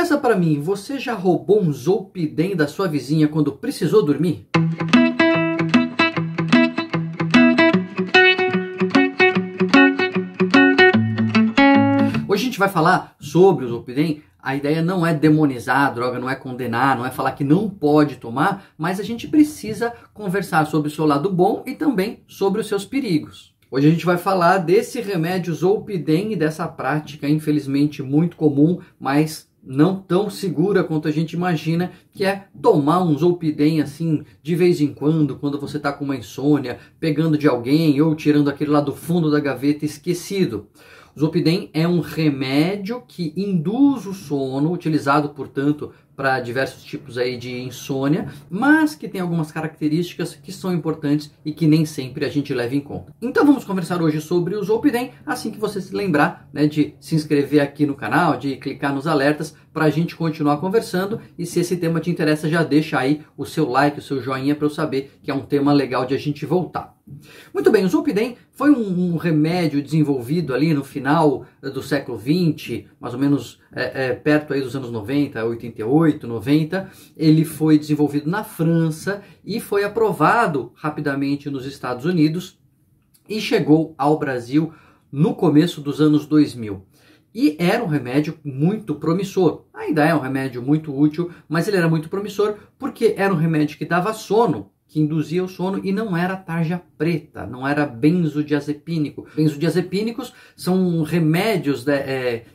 Confessa pra mim, você já roubou um Zolpidem da sua vizinha quando precisou dormir? Hoje a gente vai falar sobre o Zolpidem. A ideia não é demonizar a droga, não é condenar, não é falar que não pode tomar, mas a gente precisa conversar sobre o seu lado bom e também sobre os seus perigos. Hoje a gente vai falar desse remédio Zolpidem e dessa prática, infelizmente, muito comum, mas não tão segura quanto a gente imagina, que é tomar um Zolpidem assim de vez em quando você está com uma insônia, pegando de alguém ou tirando aquele lá do fundo da gaveta esquecido. O Zolpidem é um remédio que induz o sono, utilizado, portanto, para diversos tipos aí de insônia, mas que tem algumas características que são importantes e que nem sempre a gente leva em conta. Então vamos conversar hoje sobre o Zolpidem, assim que você se lembrar, né, de se inscrever aqui no canal, de clicar nos alertas para a gente continuar conversando, e se esse tema te interessa, já deixa aí o seu like, o seu joinha para eu saber que é um tema legal de a gente voltar. Muito bem, o Zolpidem foi um remédio desenvolvido ali no final do século XX, mais ou menos perto aí dos anos 90, 88, 90. Ele foi desenvolvido na França e foi aprovado rapidamente nos Estados Unidos e chegou ao Brasil no começo dos anos 2000. E era um remédio muito promissor. Ainda é um remédio muito útil, mas ele era muito promissor porque era um remédio que dava sono, que induzia o sono, e não era tarja preta, não era benzodiazepínico. Benzodiazepínicos são remédios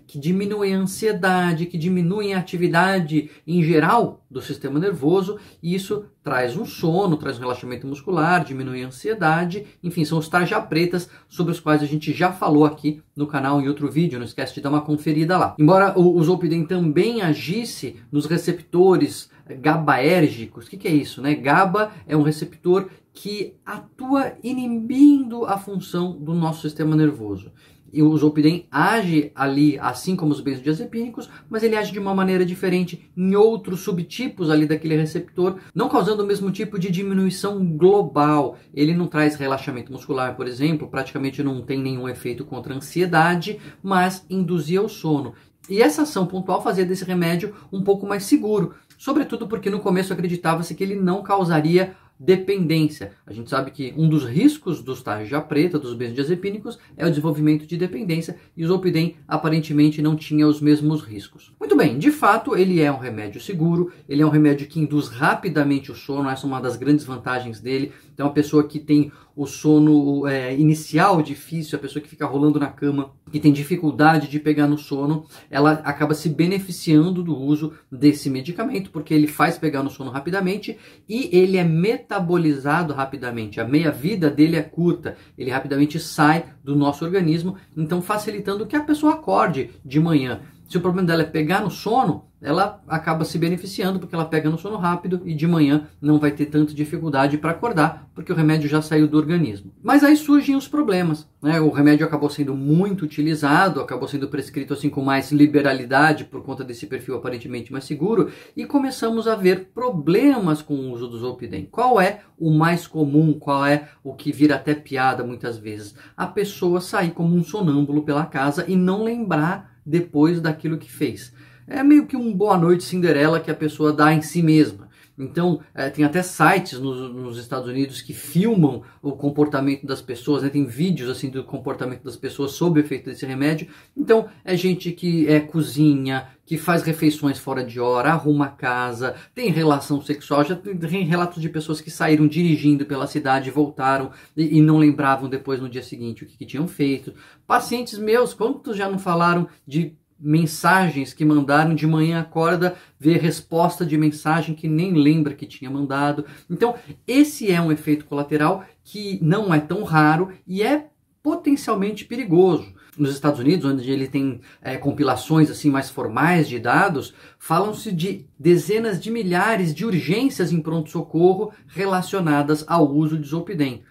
que diminuem a ansiedade, que diminuem a atividade em geral do sistema nervoso, e isso traz um sono, traz um relaxamento muscular, diminui a ansiedade, enfim, são os tarja pretas sobre os quais a gente já falou aqui no canal em outro vídeo, não esquece de dar uma conferida lá. Embora o Zolpidem também agisse nos receptores GABAérgicos. O que é isso, né? GABA é um receptor que atua inibindo a função do nosso sistema nervoso. E o Zolpidem age ali, assim como os benzodiazepínicos, mas ele age de uma maneira diferente em outros subtipos ali daquele receptor, não causando o mesmo tipo de diminuição global. Ele não traz relaxamento muscular, por exemplo, praticamente não tem nenhum efeito contra a ansiedade, mas induzia o sono. E essa ação pontual fazia desse remédio um pouco mais seguro, sobretudo porque no começo acreditava-se que ele não causaria dependência. A gente sabe que um dos riscos dos tarja preta, dos benzodiazepínicos, é o desenvolvimento de dependência, e o Zolpidem aparentemente não tinha os mesmos riscos. Muito bem, de fato ele é um remédio seguro, ele é um remédio que induz rapidamente o sono, essa é uma das grandes vantagens dele. Então a pessoa que tem o sono inicial difícil, a pessoa que fica rolando na cama, que tem dificuldade de pegar no sono, ela acaba se beneficiando do uso desse medicamento, porque ele faz pegar no sono rapidamente e ele é metabolizado rapidamente. A meia-vida dele é curta, ele rapidamente sai do nosso organismo, então facilitando que a pessoa acorde de manhã. Se o problema dela é pegar no sono, ela acaba se beneficiando porque ela pega no sono rápido e de manhã não vai ter tanta dificuldade para acordar, porque o remédio já saiu do organismo. Mas aí surgem os problemas, né? O remédio acabou sendo muito utilizado, acabou sendo prescrito assim com mais liberalidade por conta desse perfil aparentemente mais seguro, e começamos a ver problemas com o uso do Zolpidem. Qual é o mais comum? Qual é o que vira até piada muitas vezes? A pessoa sair como um sonâmbulo pela casa e não lembrar depois daquilo que fez. É meio que um boa noite Cinderela que a pessoa dá em si mesma. Então, tem até sites nos Estados Unidos que filmam o comportamento das pessoas, né? Tem vídeos assim do comportamento das pessoas sob o efeito desse remédio. Então, é gente que cozinha, que faz refeições fora de hora, arruma a casa, tem relação sexual. Já tem relatos de pessoas que saíram dirigindo pela cidade, voltaram e não lembravam depois no dia seguinte o que tinham feito. Pacientes meus, quantos já não falaram de mensagens que mandaram de manhã, acorda, vê resposta de mensagem que nem lembra que tinha mandado. Então, esse é um efeito colateral que não é tão raro e é potencialmente perigoso. Nos Estados Unidos, onde ele tem compilações assim mais formais de dados, falam-se de dezenas de milhares de urgências em pronto-socorro relacionadas ao uso de Zolpidem.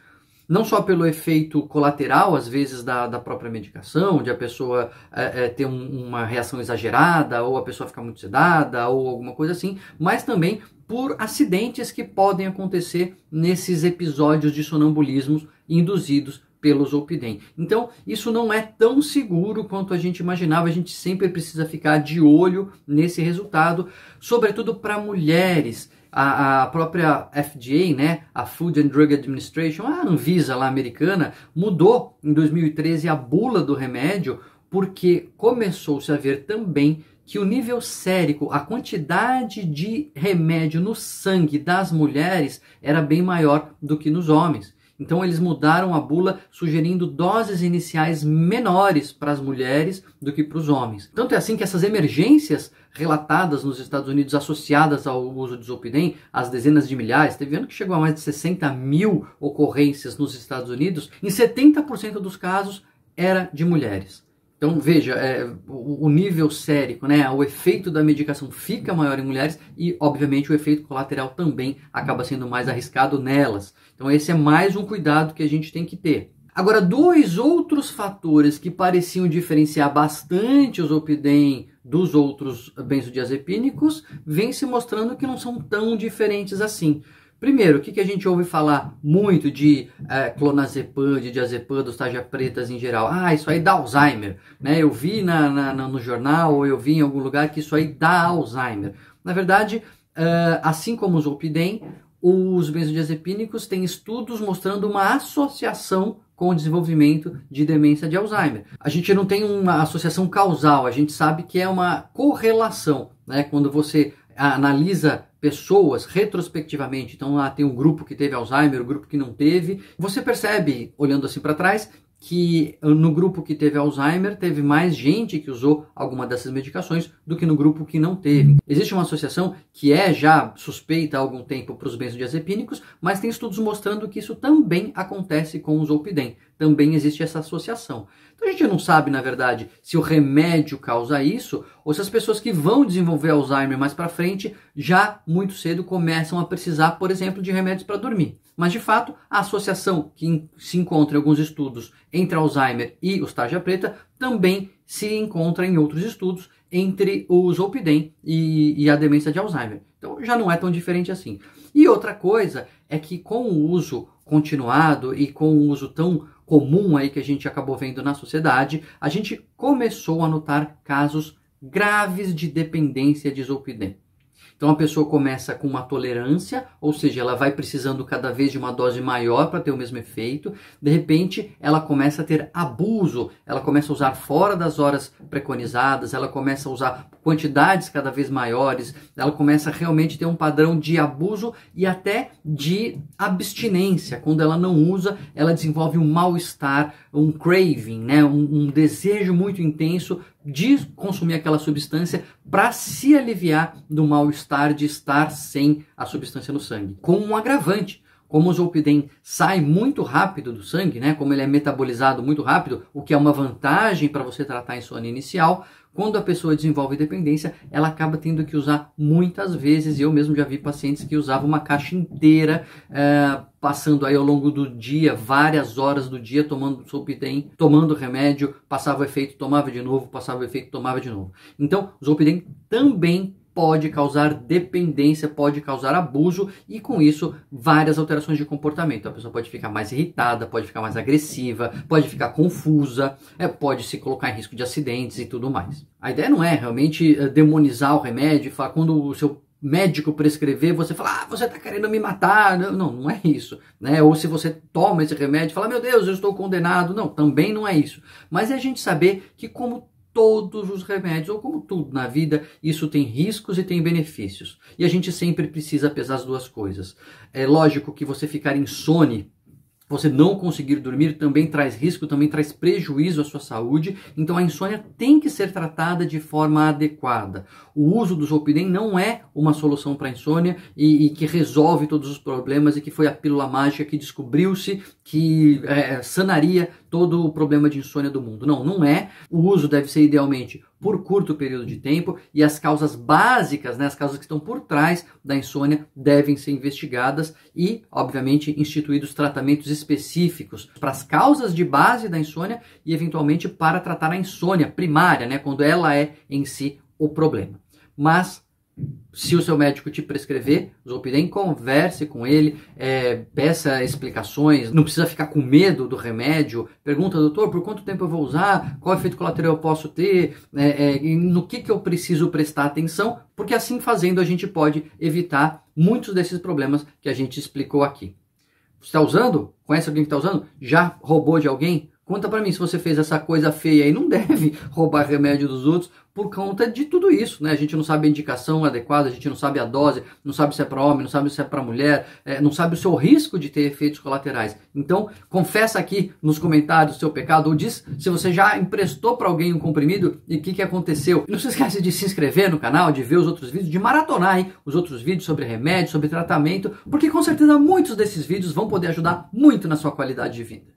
Não só pelo efeito colateral, às vezes, da própria medicação, de a pessoa ter uma reação exagerada, ou a pessoa ficar muito sedada, ou alguma coisa assim, mas também por acidentes que podem acontecer nesses episódios de sonambulismo induzidos pelo Zolpidem. Então, isso não é tão seguro quanto a gente imaginava. A gente sempre precisa ficar de olho nesse resultado, sobretudo para mulheres. A própria FDA, né, a Food and Drug Administration, a Anvisa lá americana, mudou em 2013 a bula do remédio porque começou-se a ver também que o nível sérico, a quantidade de remédio no sangue das mulheres era bem maior do que nos homens. Então eles mudaram a bula sugerindo doses iniciais menores para as mulheres do que para os homens. Tanto é assim que essas emergências relatadas nos Estados Unidos associadas ao uso de Zolpidem, as dezenas de milhares, teve ano que chegou a mais de 60 mil ocorrências nos Estados Unidos, em 70% dos casos era de mulheres. Então veja, o nível sérico, né, o efeito da medicação fica maior em mulheres e obviamente o efeito colateral também acaba sendo mais arriscado nelas. Então esse é mais um cuidado que a gente tem que ter. Agora, dois outros fatores que pareciam diferenciar bastante o Zolpidem dos outros benzodiazepínicos vêm se mostrando que não são tão diferentes assim. Primeiro, o que a gente ouve falar muito de clonazepam, de diazepam, dos tarja pretas em geral? Ah, isso aí dá Alzheimer, né? Eu vi no jornal ou eu vi em algum lugar que isso aí dá Alzheimer. Na verdade, assim como o Zolpidem, os benzodiazepínicos têm estudos mostrando uma associação com o desenvolvimento de demência de Alzheimer. A gente não tem uma associação causal, a gente sabe que é uma correlação, né? Quando você analisa pessoas retrospectivamente, então lá tem um grupo que teve Alzheimer, o grupo que não teve, você percebe, olhando assim para trás, que no grupo que teve Alzheimer, teve mais gente que usou alguma dessas medicações do que no grupo que não teve. Existe uma associação que é já suspeita há algum tempo para os benzodiazepínicos, mas tem estudos mostrando que isso também acontece com o Zolpidem. Também existe essa associação. Então a gente não sabe, na verdade, se o remédio causa isso ou se as pessoas que vão desenvolver Alzheimer mais para frente já muito cedo começam a precisar, por exemplo, de remédios para dormir. Mas, de fato, a associação que se encontra em alguns estudos entre Alzheimer e os tarja preta também se encontra em outros estudos entre o Zolpidem e a demência de Alzheimer. Então, já não é tão diferente assim. E outra coisa é que com o uso continuado e com o uso tão comum aí que a gente acabou vendo na sociedade, a gente começou a notar casos graves de dependência de Zolpidem. Então a pessoa começa com uma tolerância, ou seja, ela vai precisando cada vez de uma dose maior para ter o mesmo efeito. De repente, ela começa a ter abuso, ela começa a usar fora das horas preconizadas, ela começa a usar quantidades cada vez maiores, ela começa a realmente ter um padrão de abuso e até de abstinência. Quando ela não usa, ela desenvolve um mal-estar, um craving, né? um desejo muito intenso de consumir aquela substância para se aliviar do mal-estar de estar sem a substância no sangue. Com um agravante, como o Zolpidem sai muito rápido do sangue, né? Como ele é metabolizado muito rápido, o que é uma vantagem para você tratar a insônia inicial, quando a pessoa desenvolve dependência, ela acaba tendo que usar muitas vezes, e eu mesmo já vi pacientes que usavam uma caixa inteira, passando aí ao longo do dia, várias horas do dia, tomando Zolpidem, tomando remédio, passava o efeito, tomava de novo, passava o efeito, tomava de novo. Então, o Zolpidem também pode causar dependência, pode causar abuso e com isso várias alterações de comportamento. A pessoa pode ficar mais irritada, pode ficar mais agressiva, pode ficar confusa, pode se colocar em risco de acidentes e tudo mais. A ideia não é realmente demonizar o remédio, falar quando o seu médico prescrever, você fala, você está querendo me matar. Não, não é isso, né? Ou se você toma esse remédio e fala, meu Deus, eu estou condenado. Não, também não é isso. Mas é a gente saber que como todos os remédios, ou como tudo na vida, isso tem riscos e tem benefícios. E a gente sempre precisa pesar as duas coisas. É lógico que você ficar insone, você não conseguir dormir também traz risco, também traz prejuízo à sua saúde. Então a insônia tem que ser tratada de forma adequada. O uso do Zolpidem não é uma solução para a insônia e que resolve todos os problemas e que foi a pílula mágica que descobriu-se que sanaria todo o problema de insônia do mundo. Não, não é. O uso deve ser idealmente por curto período de tempo e as causas básicas, né, as causas que estão por trás da insônia devem ser investigadas e, obviamente, instituídos tratamentos específicos para as causas de base da insônia e, eventualmente, para tratar a insônia primária, né, quando ela é em si o problema. Mas Se o seu médico te prescrever Zolpidem, converse com ele, peça explicações, não precisa ficar com medo do remédio, pergunta, doutor, por quanto tempo eu vou usar, qual efeito colateral eu posso ter, no que eu preciso prestar atenção, porque assim fazendo a gente pode evitar muitos desses problemas que a gente explicou aqui. Você está usando? Conhece alguém que está usando? Já roubou de alguém? Conta pra mim se você fez essa coisa feia aí. Não deve roubar remédio dos outros por conta de tudo isso, né? A gente não sabe a indicação adequada, a gente não sabe a dose, não sabe se é para homem, não sabe se é para mulher, não sabe o seu risco de ter efeitos colaterais. Então, confessa aqui nos comentários o seu pecado, ou diz se você já emprestou para alguém um comprimido e o que aconteceu. E não se esqueça de se inscrever no canal, de ver os outros vídeos, de maratonar hein, os outros vídeos sobre remédio, sobre tratamento, porque com certeza muitos desses vídeos vão poder ajudar muito na sua qualidade de vida.